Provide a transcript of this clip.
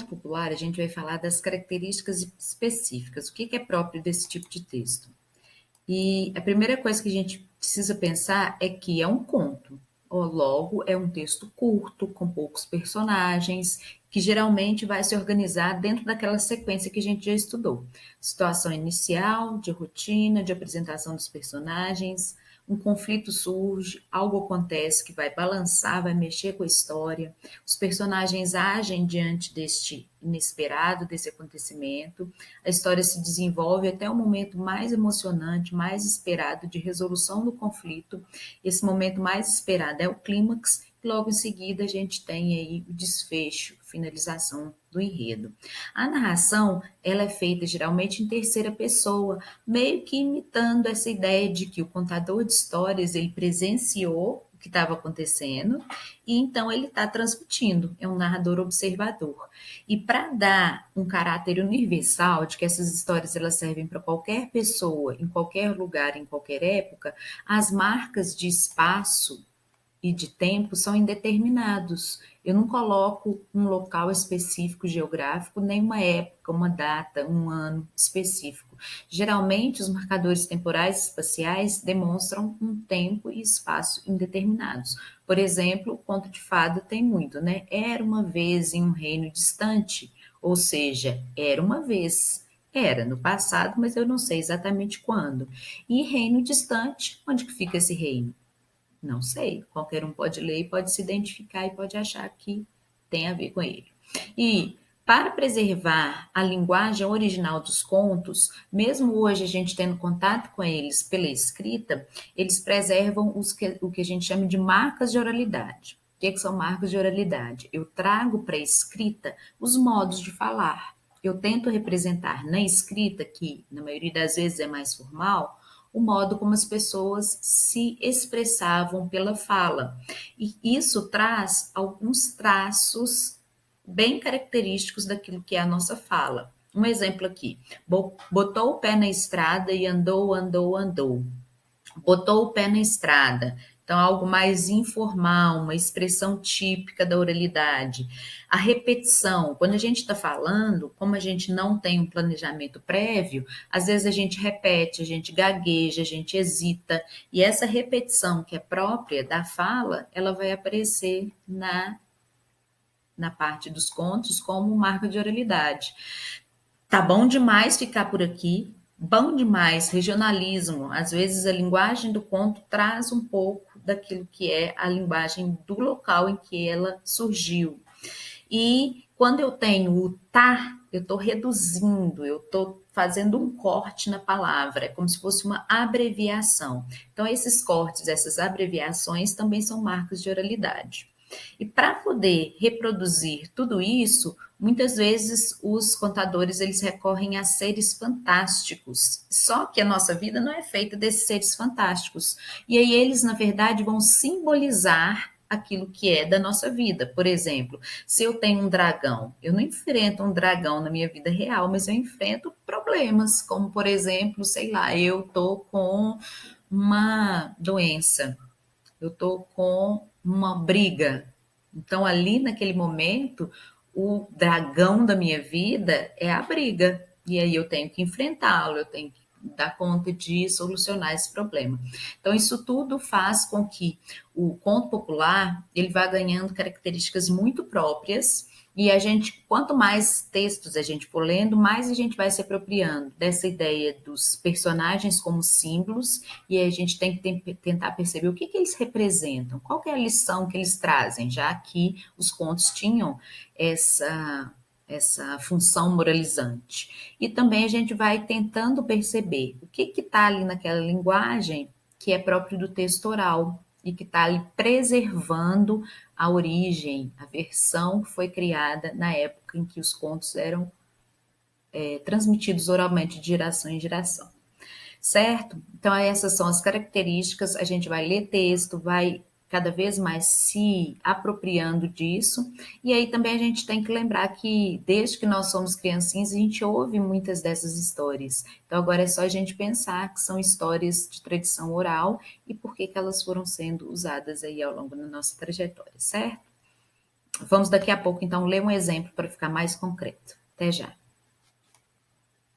popular, a gente vai falar das características específicas, o que é próprio desse tipo de texto. E a primeira coisa que a gente precisa pensar é que é um conto, ou logo é um texto curto, com poucos personagens, que geralmente vai se organizar dentro daquela sequência que a gente já estudou. Situação inicial, de rotina, de apresentação dos personagens, um conflito surge, algo acontece que vai balançar, vai mexer com a história, os personagens agem diante deste inesperado, desse acontecimento, a história se desenvolve até o momento mais emocionante, mais esperado de resolução do conflito. Esse momento mais esperado é o clímax, e logo em seguida a gente tem aí o desfecho, finalização do enredo. A narração, ela é feita geralmente em terceira pessoa, meio que imitando essa ideia de que o contador de histórias, ele presenciou o que estava acontecendo e então ele está transmitindo, é um narrador observador. E para dar um caráter universal de que essas histórias elas servem para qualquer pessoa, em qualquer lugar, em qualquer época, as marcas de espaço e de tempo são indeterminados. Eu não coloco um local específico geográfico, nem uma época, uma data, um ano específico. Geralmente, os marcadores temporais espaciais demonstram um tempo e espaço indeterminados. Por exemplo, o conto de fada tem muito, né? Era uma vez em um reino distante, ou seja, era uma vez. Era no passado, mas eu não sei exatamente quando. E reino distante, onde que fica esse reino? Não sei, qualquer um pode ler e pode se identificar e pode achar que tem a ver com ele. E para preservar a linguagem original dos contos, mesmo hoje a gente tendo contato com eles pela escrita, eles preservam o que a gente chama de marcas de oralidade. O que são marcas de oralidade? Eu trago para a escrita os modos de falar. Eu tento representar na escrita, que na maioria das vezes é mais formal, o modo como as pessoas se expressavam pela fala. E isso traz alguns traços bem característicos daquilo que é a nossa fala. Um exemplo aqui: botou o pé na estrada e andou, andou, andou. Botou o pé na estrada. Então, algo mais informal, uma expressão típica da oralidade. A repetição, quando a gente está falando, como a gente não tem um planejamento prévio, às vezes a gente repete, a gente gagueja, a gente hesita, e essa repetição que é própria da fala, ela vai aparecer na parte dos contos como marca de oralidade. Tá bom demais ficar por aqui, bom demais, regionalismo. Às vezes a linguagem do conto traz um pouco daquilo que é a linguagem do local em que ela surgiu. E quando eu tenho o tá, eu estou reduzindo, eu estou fazendo um corte na palavra, é como se fosse uma abreviação. Então, esses cortes, essas abreviações também são marcas de oralidade. E para poder reproduzir tudo isso, muitas vezes os contadores eles recorrem a seres fantásticos. Só que a nossa vida não é feita desses seres fantásticos. E aí eles, na verdade, vão simbolizar aquilo que é da nossa vida. Por exemplo, se eu tenho um dragão, eu não enfrento um dragão na minha vida real, mas eu enfrento problemas, como por exemplo, sei lá, eu tô com uma doença, eu tô com uma briga. Então, ali naquele momento, o dragão da minha vida é a briga. E aí eu tenho que enfrentá-lo, eu tenho que dar conta de solucionar esse problema. Então, isso tudo faz com que o conto popular ele vá ganhando características muito próprias e a gente, quanto mais textos a gente for lendo, mais a gente vai se apropriando dessa ideia dos personagens como símbolos e a gente tem que tentar perceber o que eles representam, qual que é a lição que eles trazem, já que os contos tinham essa função moralizante. E também a gente vai tentando perceber o que está ali naquela linguagem que é próprio do texto oral e que está ali preservando a origem, a versão que foi criada na época em que os contos eram transmitidos oralmente de geração em geração. Certo? Então, essas são as características. A gente vai ler texto, vai cada vez mais se apropriando disso. E aí também a gente tem que lembrar que desde que nós somos criancinhas, a gente ouve muitas dessas histórias. Então, agora é só a gente pensar que são histórias de tradição oral e por que elas foram sendo usadas aí ao longo da nossa trajetória, certo? Vamos daqui a pouco, então, ler um exemplo para ficar mais concreto. Até já.